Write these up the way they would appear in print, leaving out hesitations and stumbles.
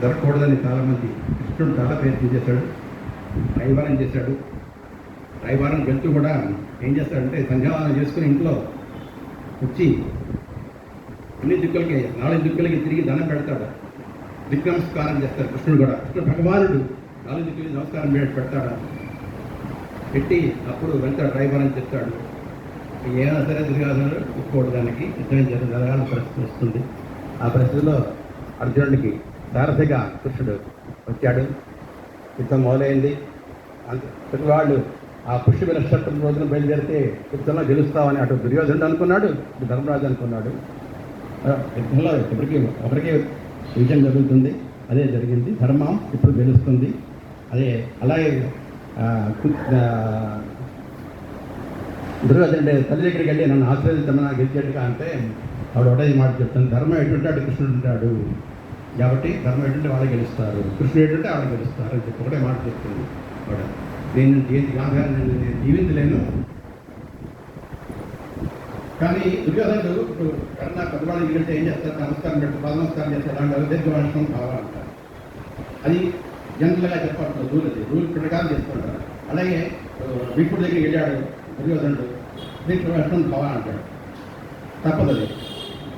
దొరకకూడదని చాలామంది కృష్ణుడు చాలా ప్రయత్నం చేశాడు, రైవారం చేశాడు. రైవారం వెళ్తూ కూడా ఏం చేస్తాడంటే సంధ్యావాదం చేసుకుని ఇంట్లో వచ్చి అన్ని దిక్కులకి 4 దిక్కులకి తిరిగి దండం పెడతాడు, దిక్కు నమస్కారం చేస్తాడు. కృష్ణుడు కూడా, కృష్ణ భగవానుడు 4 దిక్కులకి నమస్కారం పెడతాడు. పెట్టి అప్పుడు వెళ్తాడు, రైవారం చెప్తాడు. ఏమైనా సరే తిరగాలని ఒప్పుకోవడం దానికి యుద్ధం జరగాలని పరిస్థితి వస్తుంది. ఆ పరిస్థితిలో అర్జునుడికి సారథిగా కృష్ణుడు వచ్చాడు. యుద్ధం మొదలైంది. వాళ్ళు ఆ పుష్యమి నక్షత్రం రోజున బయలుదేరితే యుద్ధంలో గెలుస్తామని అటు దుర్యోధనుడు అనుకున్నాడు, ఇటు ధర్మరాజు అనుకున్నాడు. యుద్ధంలో ఒకరికి విజయం జరుగుతుంది. అదే జరిగింది. ధర్మం ఇప్పుడు గెలుస్తుంది. అదే అలాగే దుర్యోధనుడు తల్లి దగ్గరికి వెళ్ళి నన్ను ఆశ్రయించమని గెలిచేట్టుగా అంటే ఆవిడ ఒకటే మాట చెప్తాను, ధర్మం ఎటుంటాడు కృష్ణుడు ఉంటాడు కాబట్టి ధర్మం ఎటుంటే వాళ్ళు గెలుస్తారు, కృష్ణుడు ఎటుంటే ఆవిడ గెలుస్తారు అని చెప్పి ఒకటే మాట చెప్తుంది ఆవిడ. నేను నేను జీవించలేను. కానీ దుర్యోధనుడు ఇప్పుడు కన్నా పెద్దవాళ్ళకి వెళ్తే ఏం చేస్తారు, నమస్కారం పెట్టి నమస్కారం చేస్తారు, అలాంటి దీర్ఘవర్షం కావాలంటారు. అది జనరల్గా చెప్పాలి, రూల్ ప్రకారం చేసుకుంటారు. అలాగే భీష్ముడి దగ్గరికి వెళ్ళాడు దుర్యోధనుడు, దీర్ఘవర్షం కావాలంటాడు. తప్పదు అది.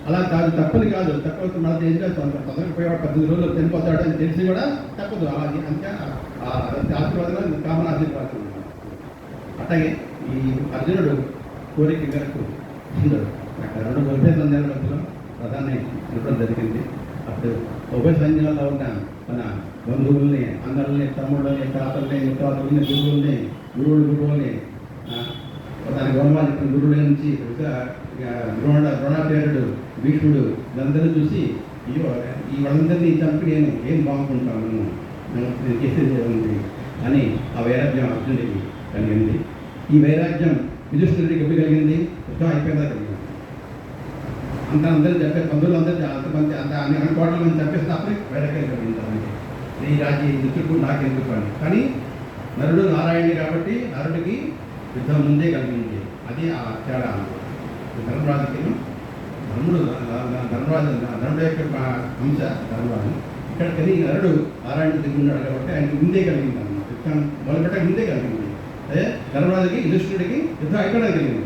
అలా కాదు, తప్పని కాదు, తప్పదు. మళ్ళీ ఏం చేస్తాం, తొందరగా పోయేవాడు 18 రోజులు చనిపోతాడు అని తెలిసి కూడా తప్పదు. అలాగే అంతే ఆశీర్వాదం కామన్ ఆశీర్వాదం. అట్లాగే ఈ అర్జునుడు కోరిక మేరకు అక్కడ 2 ఉభయ సంధ్యాల మధ్యలో ప్రధాని చెప్పడం జరిగింది. అప్పుడు ఉభయ సంధ్యాలలో ఉన్న మన బంధువుల్ని, అందరిని, తమ్ముళ్ళని, తాతల్ని, ముత్తాతల్ని, గురువుల్ని దాని గౌరవాలు చెప్పిన గురువుల నుంచి ద్రోణాచార్యుడు, భీష్ముడు ఇదందరూ చూసి ఈ వాళ్ళందరినీ చంపి నేను ఏం బాగుంటాను, నేను చేసేది ఉంది అని ఆ వైరాగ్యం అర్జునుడికి కలిగింది. ఈ వైరాగ్యం యుధిష్ఠిరుడికి ఎప్పుడు కలిగింది? యుద్ధం అయిపోయిందా కలిగింది. అందరూ చెప్పే బంధువులందరూ అంతమంది అన్ని కోట్ల మంది చంపేస్తే అప్పుడే వైరాగ్యం కలిగింది. ఈ రాజ్య యుద్ధుడు నాకెందుకు అని. కానీ నరుడు నారాయణుడు కాబట్టి నరుడికి యుద్ధం ముందే కలిగింది. అది ఆ తేడా. ధర్మరాజుకి నరుడు యొక్క అంశ ధర్మరాజు. ఇక్కడ కలిగి నరుడు నారాయణుడు దిగి ఉన్నాడు కాబట్టి ఆయనకు ముందే కలిగింది అన్నమాట. యుద్ధం మొదలుపెట్టక ముందే కలిగింది. అదే ధర్మరాజుకి యుధిష్ఠిరుడికి యుద్ధం ఎక్కడ కలిగింది.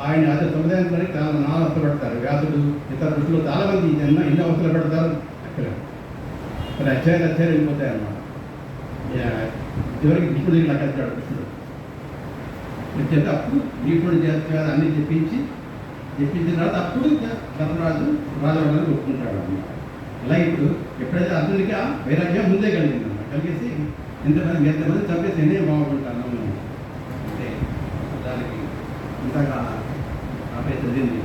ఆయన అదే సముదాయానికి చాలా అవస్థలు పెడతారు. వ్యాసుడు ఇతర ఋషులు చాలామంది ఎన్ని అవస్థలు పెడతారు అక్కడ. మరి అత్యాచారం వెళ్ళిపోతాయి అన్నమాట. చివరికి భీష్ముడి దగ్గర లెక్కించాడు కృష్ణుడు. చెప్తే అప్పుడు భీష్ముడు చేస్తారు అన్నీ చెప్పించిన తర్వాత అప్పుడు ధర్మరాజు రాజవర్ణాన్ని ఒప్పుకుంటాడు అన్నమాట. అలాగే ఇప్పుడు ఎప్పుడైతే అర్జునుడికి వైరాగ్యం ముందే కలిగింది అన్నమాట. కలిగేసి ఎంతమంది చంపేసి నేనే బాగుంటాను అంటే దానికి ఇంతగా ఆపే చదివింది.